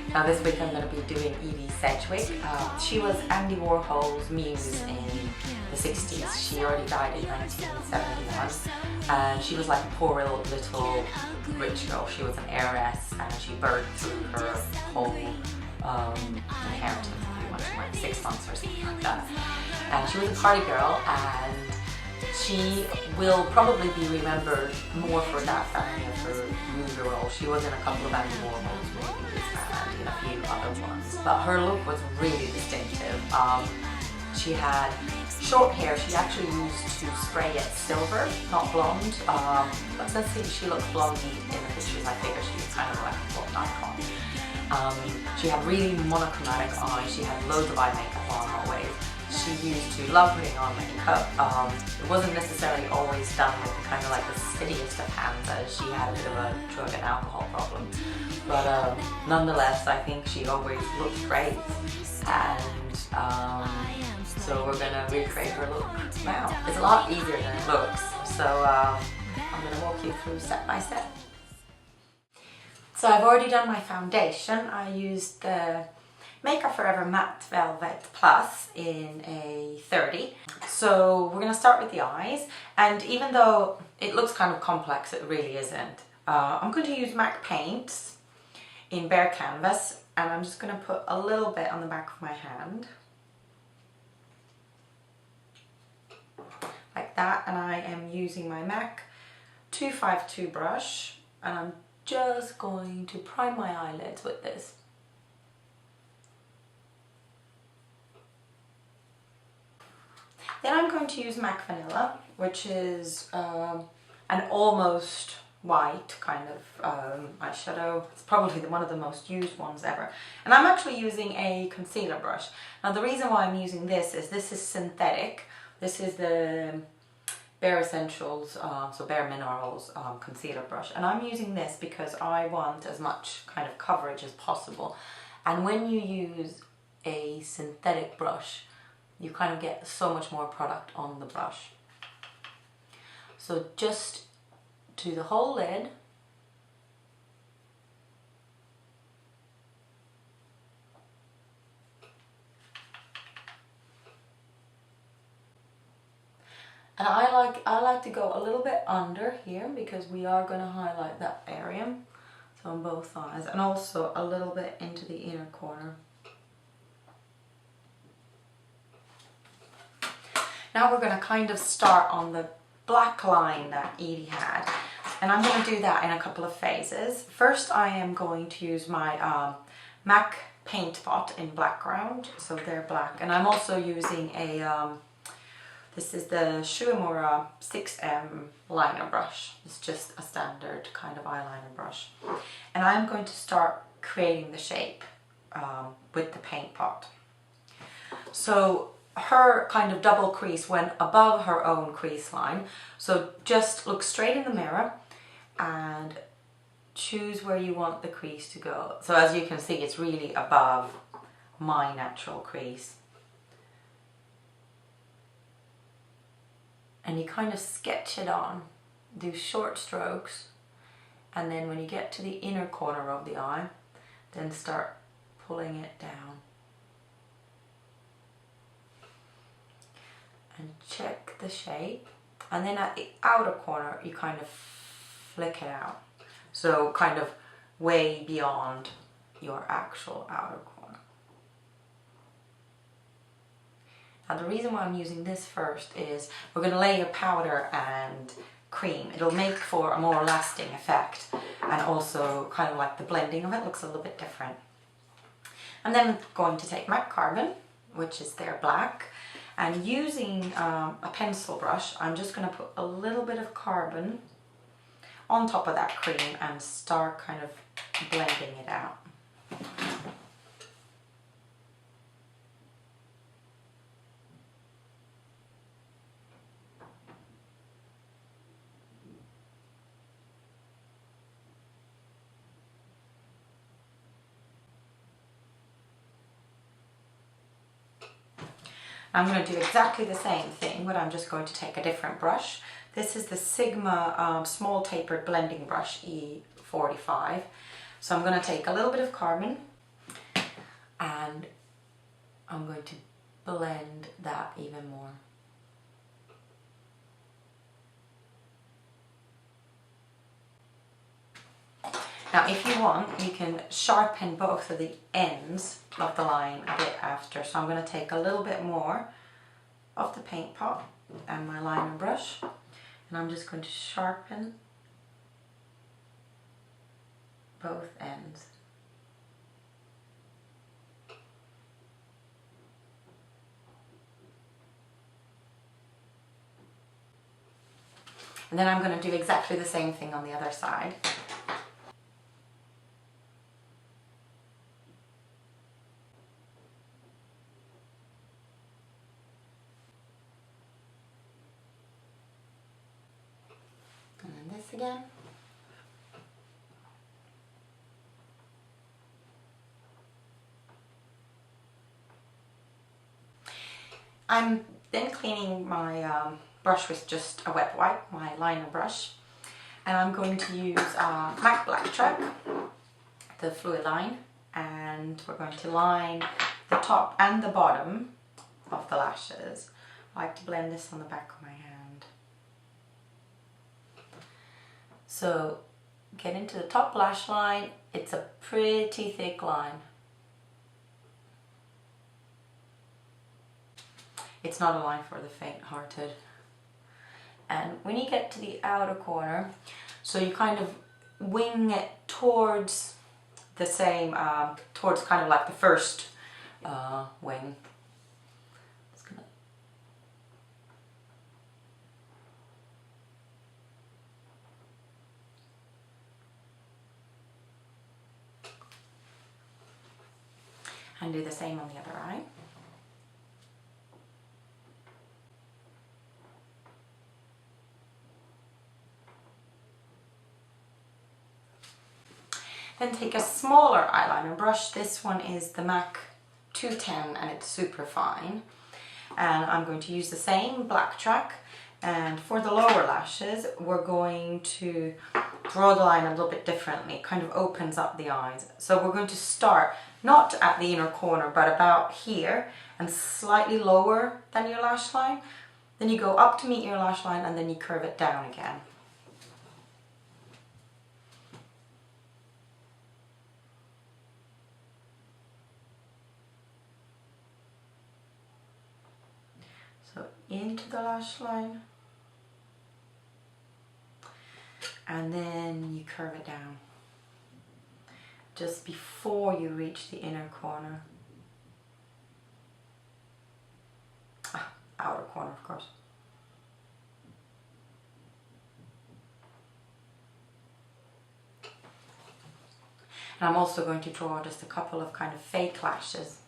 Now this week I'm going to be doing Edie Sedgwick. She was Andy Warhol's muse in the 60s. She already died in 1971 and she was like a poor little rich girl. She was an heiress and she burned through her whole inheritance pretty much in like 6 months or something like that. And she was a party girl, and she will probably be remembered more for that than any of her movie roles. She was in a couple of Andy Warhol's movies and in a few other ones, but her look was really distinctive. She had short hair. She actually used to spray it silver, not blonde, but since she looked blonde in the pictures, I figured she was kind of like a blonde icon. She had really monochromatic eyes. She had loads of eye makeup on always. She used to love putting on makeup. It wasn't necessarily always done with kind of like the steadiest of hands, as she had a bit of a drug and alcohol problem. But nonetheless, I think she always looked great. And so we're going to recreate her look now. It's a lot easier than it looks. So I'm going to walk you through step by step. So I've already done my foundation. I used the Makeup Forever Matte Velvet Plus in a 30. So we're going to start with the eyes, and even though it looks kind of complex, it really isn't. I'm going to use MAC paints in bare canvas, and I'm just going to put a little bit on the back of my hand. Like that, and I am using my MAC 252 brush, and I'm just going to prime my eyelids with this. Then I'm going to use MAC Vanilla, which is an almost white kind of eyeshadow. It's probably one of the most used ones ever. And I'm actually using a concealer brush. Now the reason why I'm using this is synthetic. This is the Bare Essentials, so Bare Minerals concealer brush. And I'm using this because I want as much kind of coverage as possible. And when you use a synthetic brush, you kind of get so much more product on the brush. So just do the whole lid. And I like to go a little bit under here because we are going to highlight that area. So on both eyes, and also a little bit into the inner corner. Now we're going to kind of start on the black line that Edie had, and I'm going to do that in a couple of phases. First I am going to use my MAC Paintpot in Blackground, so they're black, and I'm also using a, this is the Shuimura 6M liner brush. It's just a standard kind of eyeliner brush. And I'm going to start creating the shape with the Paintpot. So her kind of double crease went above her own crease line, so just look straight in the mirror and choose where you want the crease to go. So as you can see, it's really above my natural crease, and you kind of sketch it on, do short strokes, and then when you get to the inner corner of the eye, then start pulling it down. And check the shape, and then at the outer corner you kind of flick it out, so kind of way beyond your actual outer corner. Now the reason why I'm using this first is we're going to layer powder and cream. It'll make for a more lasting effect, and also kind of like the blending of it looks a little bit different. And then I'm going to take MAC Carbon, which is their black, and using a pencil brush, I'm just going to put a little bit of carbon on top of that cream and start kind of blending it out. I'm going to do exactly the same thing, but I'm just going to take a different brush. This is the Sigma small tapered blending brush E45. So I'm going to take a little bit of carbon and I'm going to blend that even more. Now if you want, you can sharpen both of the ends of the line a bit after. So I'm going to take a little bit more of the paint pot and my liner brush, and I'm just going to sharpen both ends. And then I'm going to do exactly the same thing on the other side. And then this again. I'm then cleaning my brush with just a wet wipe, my liner brush, and I'm going to use MAC Blacktrack, the fluid line, and we're going to line the top and the bottom of the lashes. I like to blend this on the back of my hand. So get into the top lash line. It's a pretty thick line. It's not a line for the faint-hearted. And when you get to the outer corner, so you kind of wing it towards the same, towards kind of like the first wing. Just gonna and do the same on the other eye. Then take a smaller eyeliner brush. This one is the MAC 210 and it's super fine. And I'm going to use the same Blacktrack. And for the lower lashes, we're going to draw the line a little bit differently. It kind of opens up the eyes. So we're going to start not at the inner corner, but about here and slightly lower than your lash line. Then you go up to meet your lash line and then you curve it down again. So into the lash line, and then you curve it down just before you reach the inner corner. Outer corner, of course. And I'm also going to draw just a couple of kind of fake lashes.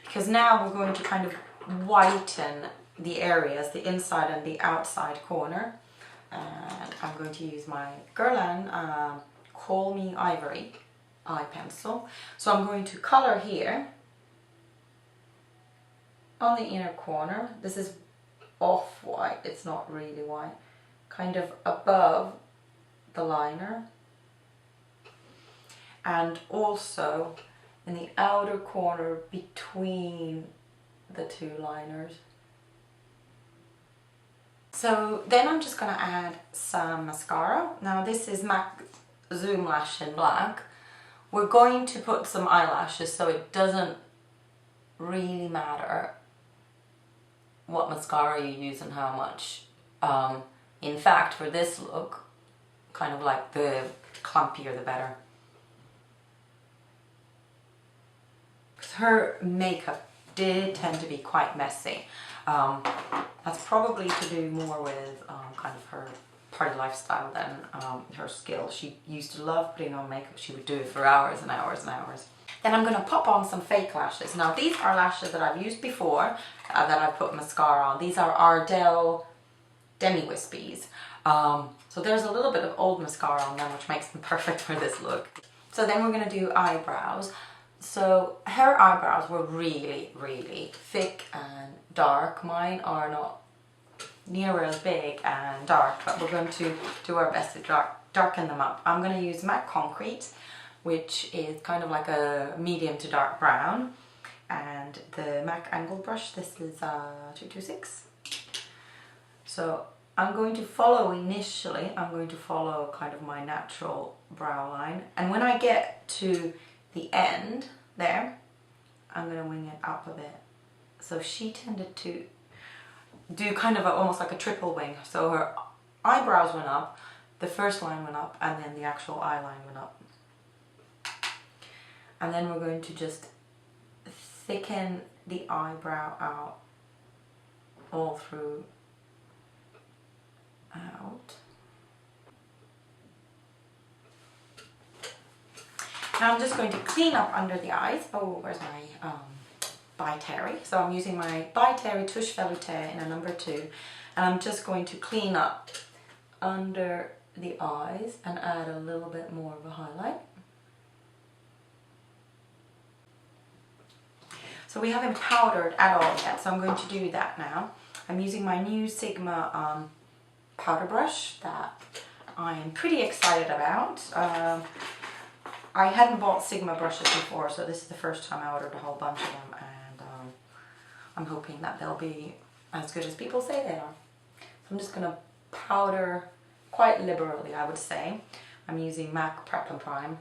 Because now we're going to kind of whiten the areas, the inside and the outside corner. And I'm going to use my Guerlain Call Me Ivory eye pencil. So I'm going to color here on the inner corner. This is off-white, it's not really white. Kind of above the liner. And also in the outer corner between the two liners. So then I'm just going to add some mascara. Now this is MAC ZOomlash in black. We're going to put some eyelashes, so it doesn't really matter what mascara you use and how much. In fact, for this look, kind of like the clumpier the better. Her makeup did tend to be quite messy. That's probably to do more with kind of her party lifestyle than her skill. She used to love putting on makeup. She would do it for hours and hours and hours. Then I'm going to pop on some fake lashes. Now these are lashes that I've used before that I've put mascara on. These are Ardell Demi Wispies. So there's a little bit of old mascara on them, which makes them perfect for this look. So then we're going to do eyebrows. So her eyebrows were really, really thick and dark. Mine are not near as big and dark, but we're going to do our best to darken them up. I'm going to use MAC Concrete, which is kind of like a medium to dark brown, and the MAC angled brush, this is 226. So I'm going to follow initially, I'm going to follow kind of my natural brow line, and when I get to the end there, I'm going to wing it up a bit. So she tended to do kind of almost like a triple wing. So her eyebrows went up, the first line went up, and then the actual eye line went up. And then we're going to just thicken the eyebrow out all through out. Now I'm just going to clean up under the eyes. Oh, where's my by Terry? So I'm using my by Terry Touche Velouté in a number 2, and I'm just going to clean up under the eyes and add a little bit more of a highlight. So we haven't powdered at all yet, so I'm going to do that now. I'm using my new Sigma powder brush that I am pretty excited about. I hadn't bought Sigma brushes before, so this is the first time I ordered a whole bunch of them, and I'm hoping that they'll be as good as people say they are. So I'm just going to powder quite liberally, I would say. I'm using MAC Prep and Prime.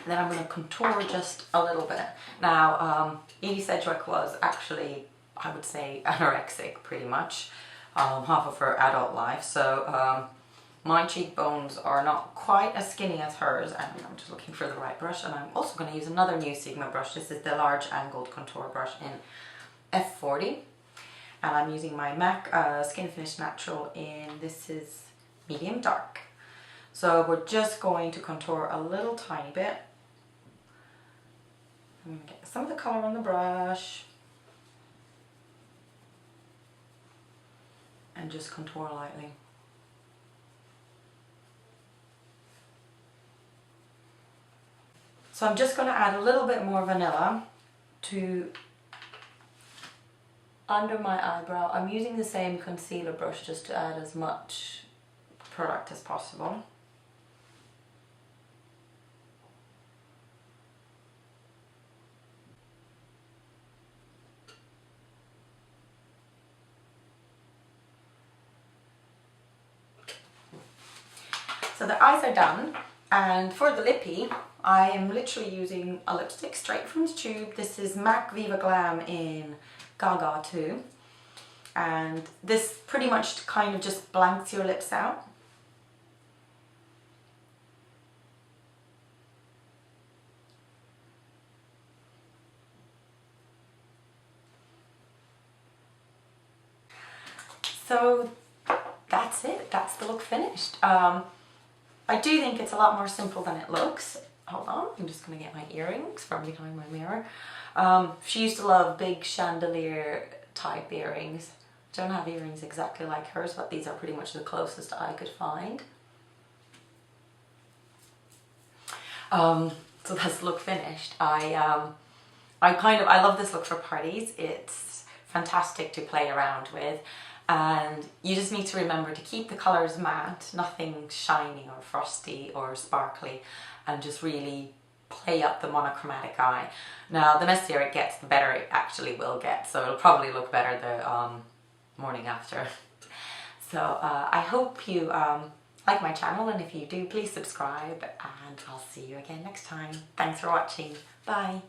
And then I'm going to contour just a little bit. Now, Edie Sedgwick was actually, I would say, anorexic pretty much. Half of her adult life, so my cheekbones are not quite as skinny as hers, and I'm just looking for the right brush. And I'm also going to use another new Sigma brush. This is the large angled contour brush in F40, and I'm using my MAC Skin Finish Natural in, this is medium dark. So we're just going to contour a little tiny bit. I'm going to get some of the colour on the brush and just contour lightly. So I'm just going to add a little bit more vanilla to under my eyebrow. I'm using the same concealer brush just to add as much product as possible. So the eyes are done, and for the lippy, I am literally using a lipstick straight from the tube. This is MAC Vivaglam in Gaga 2, and this pretty much kind of just blanks your lips out. So that's it, that's the look finished. I do think it's a lot more simple than it looks. Hold on, I'm just going to get my earrings from behind my mirror. She used to love big chandelier type earrings. Don't have earrings exactly like hers, but these are pretty much the closest I could find. So that's the look finished. I love this look for parties. It's fantastic to play around with. And you just need to remember to keep the colours matte, nothing shiny or frosty or sparkly, and just really play up the monochromatic eye. Now, the messier it gets, the better it actually will get, so it'll probably look better the morning after. So I hope you like my channel, and if you do, please subscribe, and I'll see you again next time. Thanks for watching. Bye.